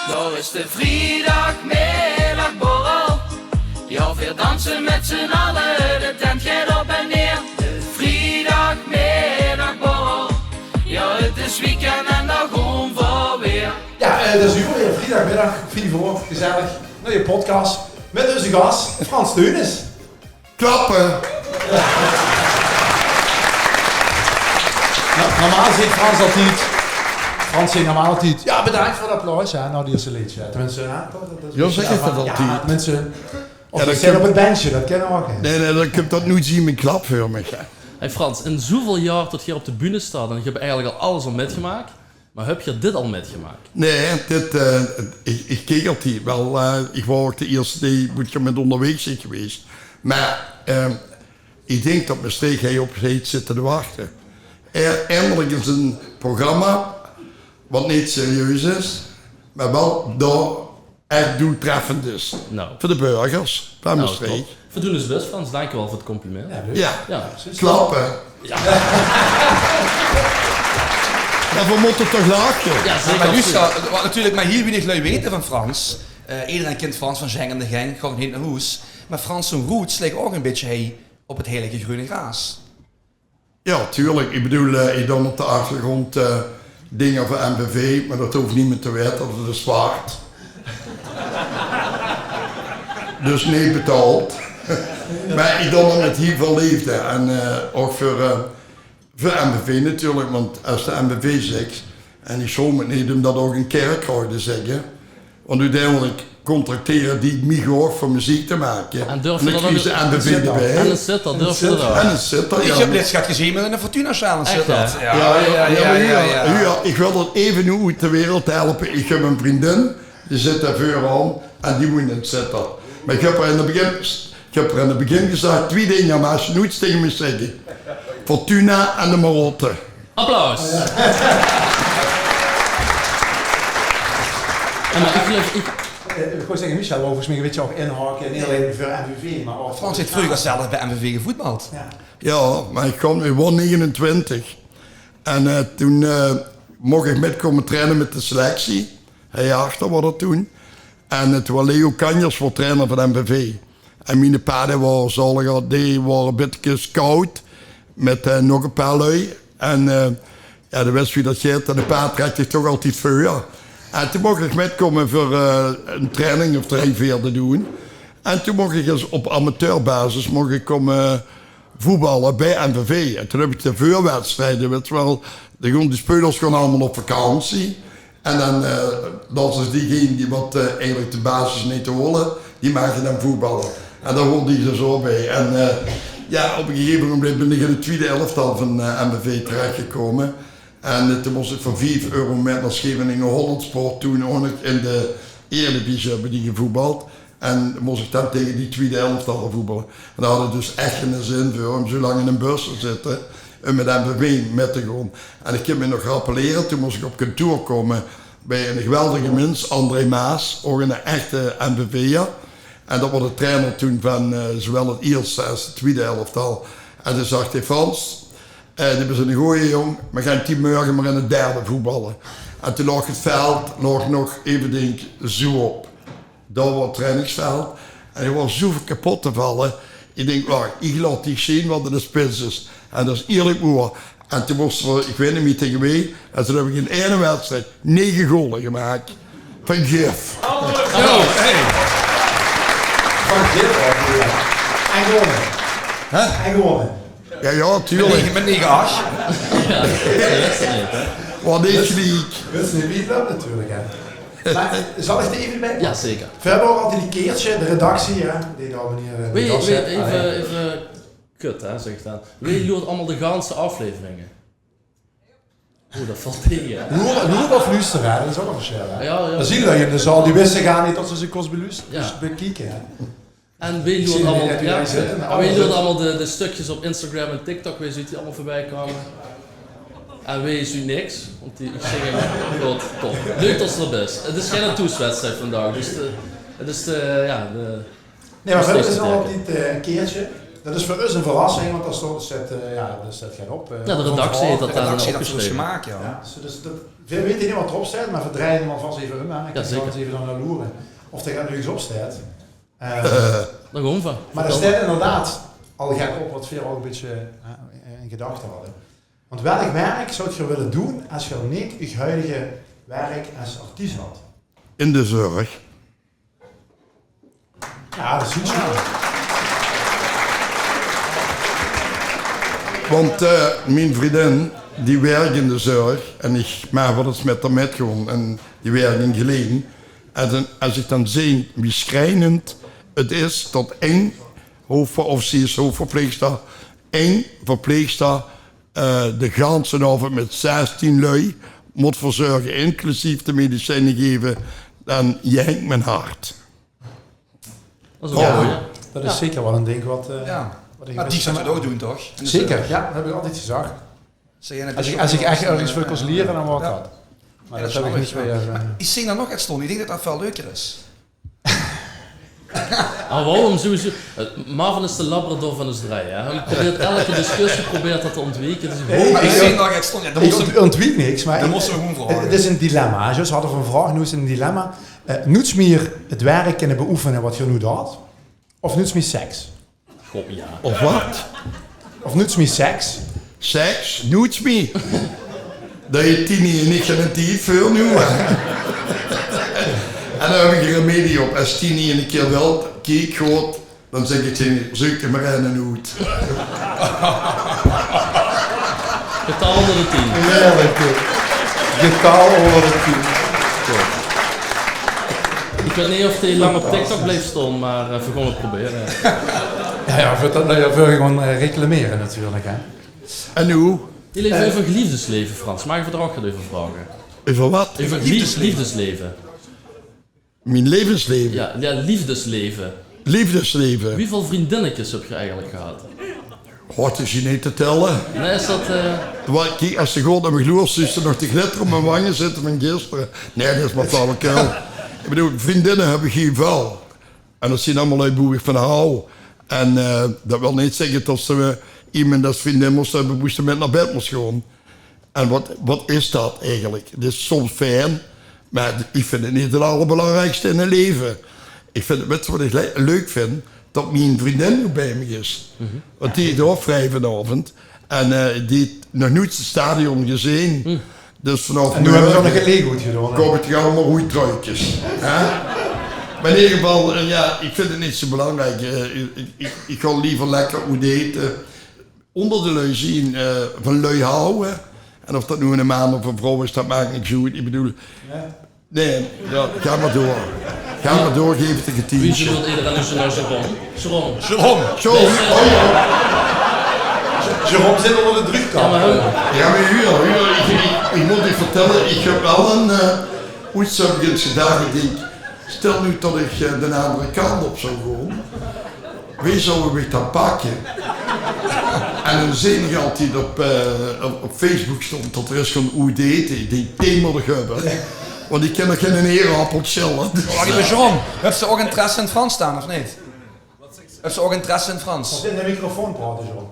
Daar is de vrijdagmiddagborrel. Ja, weer dansen met z'n allen, de tent gaat op en neer. De vrijdagmiddagborrel. Ja, het is weekend en dan gewoon voor weer. Ja, dat is uur weer vrijdagmiddag, 4 voor, gezellig. Nou, je podcast met onze gast, Frans Teunis. Klappen! Nou, normaal zegt Frans altijd. Frans zegt normaal altijd. Ja, bedankt voor het applaus. Ja, nou, die eerste liedje. Tenminste, ja, Ja, zeg je dat altijd? Ja, mensen. Of Ja, ja, dat zit kun- op het benchje, dat kennen we ook. Hè. Nee, dan kun je dat nooit zien met klap voor me. Hey Frans, in zoveel jaar tot je op de bühne staat en je hebt eigenlijk al alles al metgemaakt, maar heb je dit al metgemaakt? Nee, ik keek altijd wel. Ik was ook de eerste die moet je met onderweg zijn geweest. Maar ik denk dat mijn streek hij op heeft zitten te wachten. Eindelijk is een programma wat niet serieus is, maar wel door echt doeltreffend is. Nou, Voor de burgers van mijn streek. top. Voldoende is best, Frans. Dankjewel voor het compliment. Ja, leuk. Ja, Ja. klappen. Ja. Ja, we moeten toch lachen. Ja, zeker. Maar absoluut. Lucia, wat natuurlijk maar heel weinig lui weten van Frans. Iedereen kent Frans van Zeng en de Gang, gewoon heen naar hoes. Maar Frans zijn roots liggen ook een beetje hey, op het heilige groene gras. Ja, tuurlijk. Ik bedoel, ik dan op de achtergrond dingen van MBV, maar dat hoeft niemand te weten, dat is waard. Dus nee betaald. Maar ik dan met heel veel liefde. En ook voor MBV natuurlijk, want als de MBV zegt, en ik zou met niet om dat ook een kerk houden zeggen, want uiteindelijk contracteren die mij ook voor muziek te maken. En durf en je dan dat kies de ook- MBV En erbij. een sitter, durf je dat ook? En een sitter, Ik ja. heb dit schat gezien met een Fortuna-challenge. Echt, hè? Ja, ik wil dat even nu uit de wereld helpen. Ik heb een vriendin, die zit daar voor aan en die moet in het zitten. Maar ik heb er in het begin gezegd 2 dingen, maar als je nooit tegen me zeggen. Fortuna en de Marotte. Applaus! En maar ik geloof, Ik wil zeggen, Michel, overigens mij weet je ook inhaken en niet alleen voor MVV, maar ook Frans heeft vroeger zelf bij MVV gevoetbald. Ja. Ja, maar ik was 29. En toen mocht ik metkomen trainen met de selectie. Hij achter was dat toen. En toen was Leo Kanjers voor trainer van MVV. En mijn paarden waren zalig, die waren een beetje koud. Met nog een paar lui. En ja, de wist wie dat gaat. En de paard trekt zich toch altijd voor. En toen mocht ik metkomen voor een training of 3-4 te doen. En toen mocht ik eens op amateurbasis komen voetballen bij MVV. En toen heb ik de vuurwedstrijden, weet je wel. De spelers gaan allemaal op vakantie. En dan is diegene die wat eigenlijk de basis niet te horen, die maken dan voetballen. En daar hoort die er zo bij. En ja, op een gegeven moment ben ik in de tweede elftal van MVV terechtgekomen. En toen moest ik voor €5 met naar Scheveningen Hollandsport toen ook in de Eredivisie hebben die gevoetbald. En moest ik dan tegen die tweede elftal voetballen. En daar had het dus echt geen zin voor om zo lang in een bus te zitten en met MVV met te gaan. En ik heb me nog rappelleren, toen moest ik op kantoor komen bij een geweldige mens, André Maas, ook een echte MVV'er. En dat was de trainer toen van zowel het eerste als het tweede elftal. En toen zag hij Frans, dit is een goeie jong, we gaan 10 morgen maar in het derde voetballen. En toen lag het veld nog even denk zo op. Dat was het trainingsveld. En hij was zo kapot te vallen. Ik denk, wacht, ik laat die zien wat de spits is. En dat is eerlijk mooi. En toen moesten we, ik weet niet meer tegen wie, en toen heb ik in één wedstrijd 9 goalen gemaakt. Van Gif. Oh, hey. Van Gif ook, ja. En gewonnen. Huh? En gewonnen. Ja, tuurlijk. Met 9-8. ja, dat is het niet, hè? Wat is die? Dat is niet wie dat natuurlijk, hè. Maar zal ik er even bij? Ja, zeker. Verder ook altijd die keertje, de redactie, hè. Die daar meneer Weet Gas je, zet. even kut, hè, zeg ik dan. Weet je hoe het allemaal de ganse afleveringen? Oeh, dat valt tegen, hè? Loer of luisteren, hè. Dat is ook een verschil, hè. Ja, ja. Dan zie je dat je in de zaal, die wisten gaan niet tot ze zich kost beluisteren. Ja. Dus bekijken, hè. En weet je Ik hoe zie het niet allemaal, dat die ja, daar zitten, maar en weet je hoe het allemaal allemaal de stukjes op Instagram en TikTok, weet je hoe die allemaal voorbij kwamen? En weet je niks, want die gingen groot top. Leuk dat ze er is. Het is geen toetswedstrijd vandaag, dus het is de, ja, de... Nee, maar verder is Dus het dat altijd een keertje. Dat is voor ons een verrassing, want daar staat geen op. Ja, de redactie heeft dat De daar redactie dan dat voor ons opgeschreven. gemaakt, ja. Ja, dus veel weten niet wat erop staat, maar verdraaien hem alvast even om. Ik kan zeker. eens even dan naar loeren. Of er nog iets op staat. Daar gewoon van. Maar er staat inderdaad al gek op wat veel al een beetje in gedachten hadden. Want welk werk zou je willen doen als je niet je huidige werk als artiest had? In de zorg. Ja, dat is iets. Want mijn vriendin, die werkt in de zorg. En ik maak wel eens met haar met gewoon. En die werkt in Geleen. En als ik dan zie wie schrijnend het is dat één hoofdverpleegster, één verpleegster de ganse avond met 16 lui moet verzorgen, inclusief de medicijnen geven, dan jenkt mijn hart. Dat is wel mooi. Dat is zeker wel een ding wat... wat ik Maar die zou het ook doen, toch? In de Zeker, zorg. ja, dat heb ik altijd gezegd. Zeg jij net Als ik echt ergens wil leren, dan wordt dat. Maar Ja, dat dat heb ik snap niet ik, meer... Ik zie daar nog uit stond. Ik denk dat dat veel leuker is. Waarom sowieso? Marvin is de Labrador van ons draaien. Hè? Hij probeert elke discussie dat te ontwijken. Het is Nee, gewoon- Maar ik ik- zie nog uit stond. Ja, dan moesten Ik ontwiek niks, maar... dan moesten we gewoon vragen. Het is een dilemma. Jos hadden een vraag, nu is het een dilemma. Nuts meer het werk kunnen beoefenen wat je nu doet? Of nuts meer seks? God, ja. Of wat? Of nuts meer seks? Seks, nooit meer. Dat je 10 en ik ga het niet veel nu. En dan heb ik een remedie op. Als 10 en een keer wel keek goed, dan zeg ik tegen zoek je maar in en uit. Getal onder de 10. Heerlijk. Getal over de 10. Ik weet niet of hij lang op TikTok blijft staan, maar we gaan het proberen. Ja, voor dat wil je gewoon reclameren natuurlijk. Hè. En hoe? Je leeft over liefdesleven, Frans. Mag ik er ook even vragen? Over wat? Over liefdesleven. Mijn levensleven. Ja, liefdesleven. Liefdesleven. Hoeveel vriendinnetjes heb je eigenlijk gehad? Wat is je niet te tellen? Nee, is dat... Kijk, als ze gewoon naar mijn gloor is er nog te glitter op mijn wangen zitten van gisteren. Nee, dat is maar flauwekul. Ik bedoel, vriendinnen hebben geen vel. En dat zien allemaal uit boerig van hou. En dat wil niet zeggen dat ze iemand als vriendin moest hebben, moesten met naar bed moest gaan. En wat is dat eigenlijk? Het is soms fijn, maar ik vind het niet het allerbelangrijkste in het leven. Ik vind het, weet je wat ik leuk vind? Dat mijn vriendin nu bij me is. Want die is ook vrij vanavond. En die heeft nog nooit het stadion gezien. Dus vanaf En nu hebben we ook nog een Lego gedaan. kom het allemaal goede truitjes. Maar in ieder geval, ja, ik vind het niet zo belangrijk. Ik ga liever lekker goed eten. Onder de lui zien van lui houden. En of dat nu een man of een vrouw is, dat maakt niks uit. Ik bedoel, nee, ja, ga maar door. Ga maar door, geef het een Wie getientje. wil iedereen nu zo naar Sharon? Sharon. Zo, oh ja. Jerome zit onder de Ja, drugkant. maar hun... Ja, maar ik moet je vertellen, ik heb wel een iets heb ik eens gedacht. Ik denk, stel nu dat ik de andere kant op zou gaan. Wie zou ik dan pakken? En dan zie ik altijd op Facebook stond dat er is gewoon hoe eten. Ik denk, die moet ik hebben. Want ik ken nog geen eerappel chillen. Wacht even, Jerome. Heeft ze ook interesse in Frans staan, of niet? Heeft ze ook interesse in Frans? Zit in de microfoon praten, Jerome.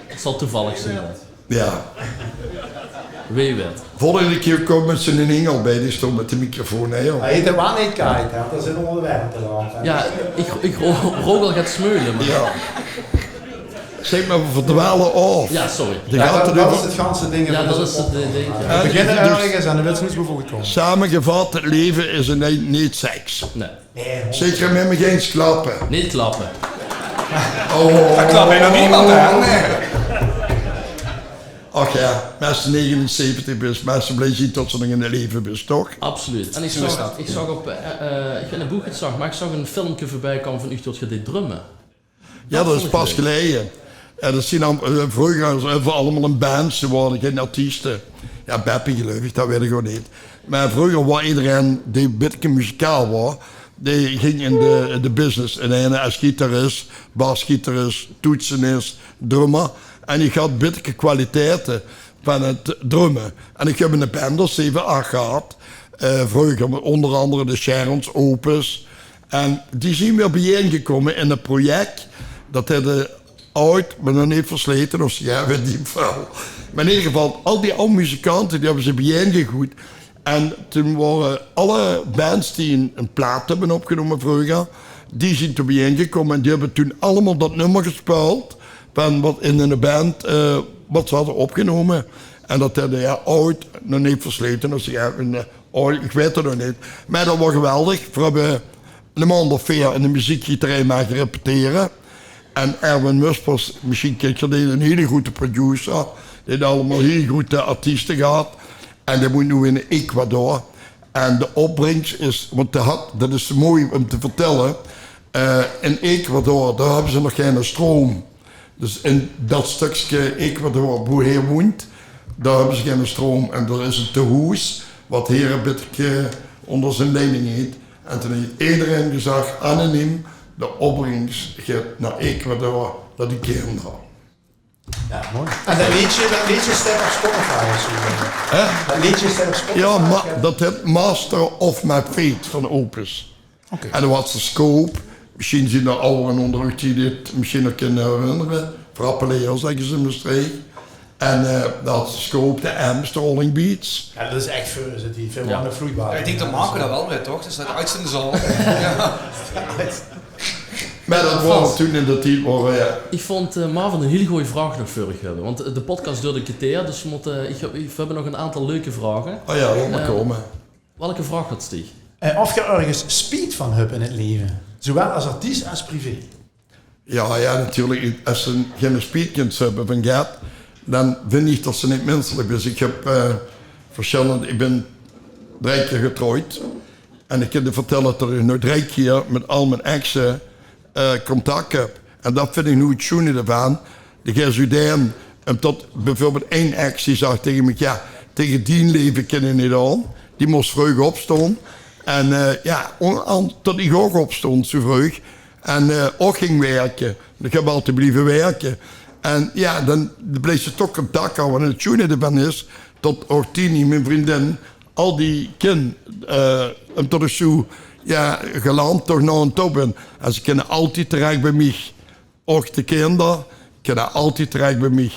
Het zal toevallig zijn. Ja. Wie weet. Volgende keer komt met zijn Engel bij, die stond met de microfoon. Hè, joh. Hij heet er wel niet kijken, hè. Dat zit onder de werk te laten. Ja, Rogel gaat smeulen. Maar... Ja. Zeg maar, we verdwalen af. Ja, sorry. De gaat er dat is over. het ganse ding. Ja, dat is het ding. We Ja. beginnen Dus- ergens en dan wil ze niet zo goed komen. Samengevat, het leven is niet seks. Nee, Zeker met me geen klappen. niet klappen. Oh. Dat klapt bijna niemand aan. Nee. Ach ja, als ze 79 is, maar ze blij zien dat ze nog in het leven is, toch? Absoluut. En ik Zo is zag, dat. ik zag op... ik weet niet hoe ik het zag, maar ik zag een filmpje voorbij komen van u tot je deed drummen. Ja, dat vond is ik pas leuk. geleden. Ja, dat zien dan, vroeger was het allemaal een band, ze waren geen artiesten. Ja, Beppie geloof ik, dat weet ik gewoon niet. Maar vroeger was iedereen die een beetje muzikaal was, die ging in de business. En een als gitarist, basgitarist, toetsenist, drummer. En ik had beetje kwaliteiten van het drummen. En ik heb een band als 7-8 gehad. Vroeger onder andere de Sharons, Opus. En die zijn weer bijeengekomen in een project. Dat hadden oud, maar nog niet versleten. Of ja, weet niet veel. Maar in ieder geval, al die oude muzikanten, die hebben ze bijeengegooid. En toen waren alle bands die een plaat hebben opgenomen vroeger, die zijn toen bijeengekomen. En die hebben toen allemaal dat nummer gespeeld van wat in een band, wat ze hadden opgenomen. En dat hadden oud, nog niet versleten. Dus ja, ik weet het nog niet. Maar dat was geweldig. We hebben een maand of 4 in de muziekgieterij maken repeteren. En Erwin Muspers, misschien kijk je, die een hele goede producer. Die had allemaal heel goede artiesten gehad. En die moet nu in Ecuador. En de opbrengst is, want dat is mooi om te vertellen. In Ecuador, daar hebben ze nog geen stroom. Dus in dat stukje Ecuador waar hij woont, daar hebben ze geen stroom. En daar is een tehuis, wat Herenbitke onder zijn leiding heet. En toen heeft iedereen gezegd, anoniem, de opbrengst gaat naar Ecuador, naar die kinderen. Ja, mooi. En dat liedje staat op Spotify. Dat liedje staat op Spotify. Ja, dat heet Master of My Fate van Opus. Okay. En dat was de scope. Misschien zijn er ouderen onder u die dit misschien nog kunnen herinneren. Frappeleo, zeggen ze in de streek. En dat had de scope, de Am's, de Rolling Beats. Ja, dat is echt veel, is het die veel aan de vloeibaar. Ik denk dat Marco dat wel weet, toch? Dus dat uitzenden zal. Maar dat waren toen in de tijd waren, Ik vond Marvin een hele goede vraag nog vorig hebben. Want de podcast duurde een keer, dus we hebben nog een aantal leuke vragen. oh ja, laat maar komen. Welke vraag had Stieg? Of je ergens speed van hebt in het leven. Zowel als artiest als privé. Ja, natuurlijk. Als ze geen speedkins hebben van gehad, dan vind ik dat ze niet menselijk is. Ik heb ik ben 3 keer getrouwd. En ik kan je vertellen dat ik nog 3 keer met al mijn exen contact heb. En dat vind ik nu het schoenen ervan. De Gezuideen, tot bijvoorbeeld 1 ex die zegt tegen me, ja, tegen die leven ken je niet aan. Die moest vroeg opstaan. En tot ik ook opstond zo vroeg. En ook ging werken. Ik heb altijd blijven werken. En ja, dan bleef ze toch contact houden. En het schoenen ervan is, tot Ortini, mijn vriendin, al die kinderen, tot ik zo geland toch naar een top ben. En ze kunnen altijd terecht bij mij. Ook de kinderen kunnen altijd terecht bij mij.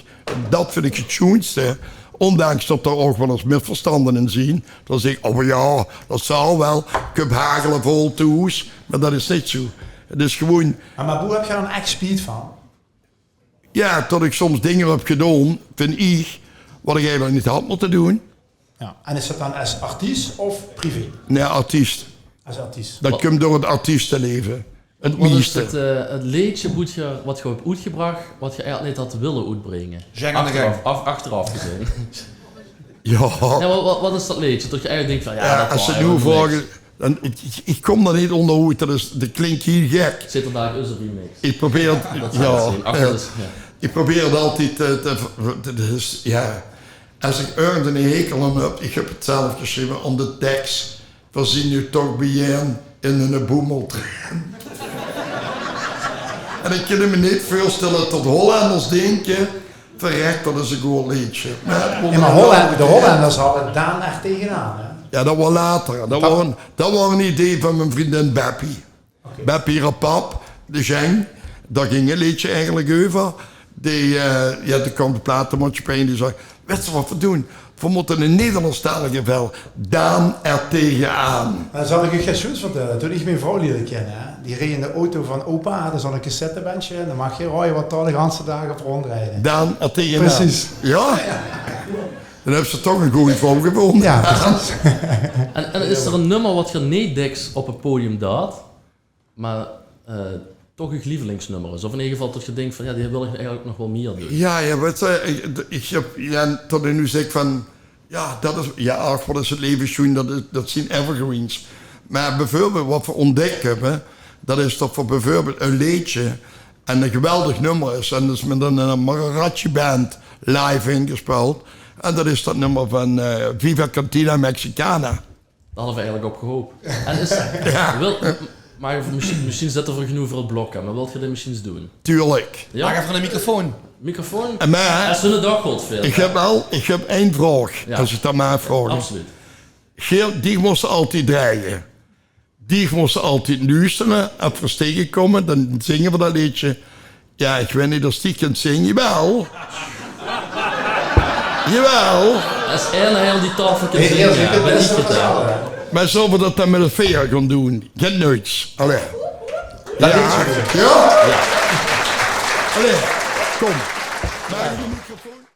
Dat vind ik het schoonste. Ondanks dat er ook wel eens misverstanden in zien. Dan zeg ik, oh ja, dat zal wel. Ik heb hagelen vol toes. Maar dat is niet zo. Het is gewoon... Maar hoe heb je er een echt speed van? Ja, dat ik soms dingen heb gedaan, vind ik, wat ik eigenlijk niet had moeten doen. Ja. En is dat dan als artiest of privé? Nee, artiest. Als artiest. Dat komt door het artiestenleven. Het Wat is meeste. het liedje wat je hebt uitgebracht, wat je eigenlijk niet had willen uitbrengen? Zeng aan de gang. Achteraf gezien. Ja. Ja, wat is dat liedje? Dat je eigenlijk denkt van, ja, dat Als ze was nu eigenlijk vragen, dan, ik kom er niet onderuit. Dat klinkt heel gek. niks. Zit er daar een remix? Ik probeer het, Dat zou het zijn. Ach, dat is- ja. ik probeer het altijd als ik ergens een hekel aan heb, ik heb het zelf geschreven aan de tekst. We zien nu toch bijeen in een boemeltrein. En ik kan me niet voorstellen dat Hollanders denken, verrekt, dat is een goed liedje. Maar de Hollanders hadden Daan echt tegenaan. Hè? Ja, dat was later. Dat was een idee van mijn vriendin Beppie. Okay. Beppie Rapap, de Zeng. Daar ging een liedje eigenlijk over. Die kwam de platenmaatschappij en die zei, weet je wat we doen? We moeten een Nederlandstalige vel Daan er tegenaan. Dan zal ik je geen zoiets vertellen. Toen ik mijn vrouw leerde kennen, hè, die reed in de auto van opa, daar zat een cassettebandje en dan mag je rijden wat daar de hele dagen op rondrijden. Daan er tegenaan. Precies. Ja? Dan hebben ze toch een goede vrouw gevonden. Ja, precies. En is er een nummer wat je niet dikst op het podium daad, maar toch een lievelingsnummer is? Of in ieder geval dat je denkt van, ja, die wil ik eigenlijk nog wel meer doen. Ja, weet je, ik heb tot nu zeg van, ja, dat is, ja, ach, wat is het leven schoon, dat zijn evergreens. Maar bijvoorbeeld wat we ontdekt hebben, dat is dat we bijvoorbeeld een liedje en een geweldig nummer is. En dat is met een mariachi band live ingespeeld. En dat is dat nummer van Viva Cantina Mexicana. Daar hadden we eigenlijk op gehoopt. En is, maar misschien zit er voor genoeg voor het blok aan, maar wilt je dit misschien eens doen? Tuurlijk. Ja? Maak even een microfoon. Microfoon? Maar Dat is een daggoed veel. ik heb één vraag, Ja. als ik dat maar vraag. Absoluut. Die moesten altijd draaien. die moesten altijd luisteren. En voor tegenkomen, dan zingen we dat liedje. Ja, ik weet niet of die kunt zingen. Jawel. Jawel. Als één heel die tafel kan Heel zingen, je ja, kunt ben ik best gedaan. vertellen. Maar zullen we dat dan met een veer gaan doen? Geen nooit. Allee. Dat Ja. weet je goed. Ja? Allee, kom. Maar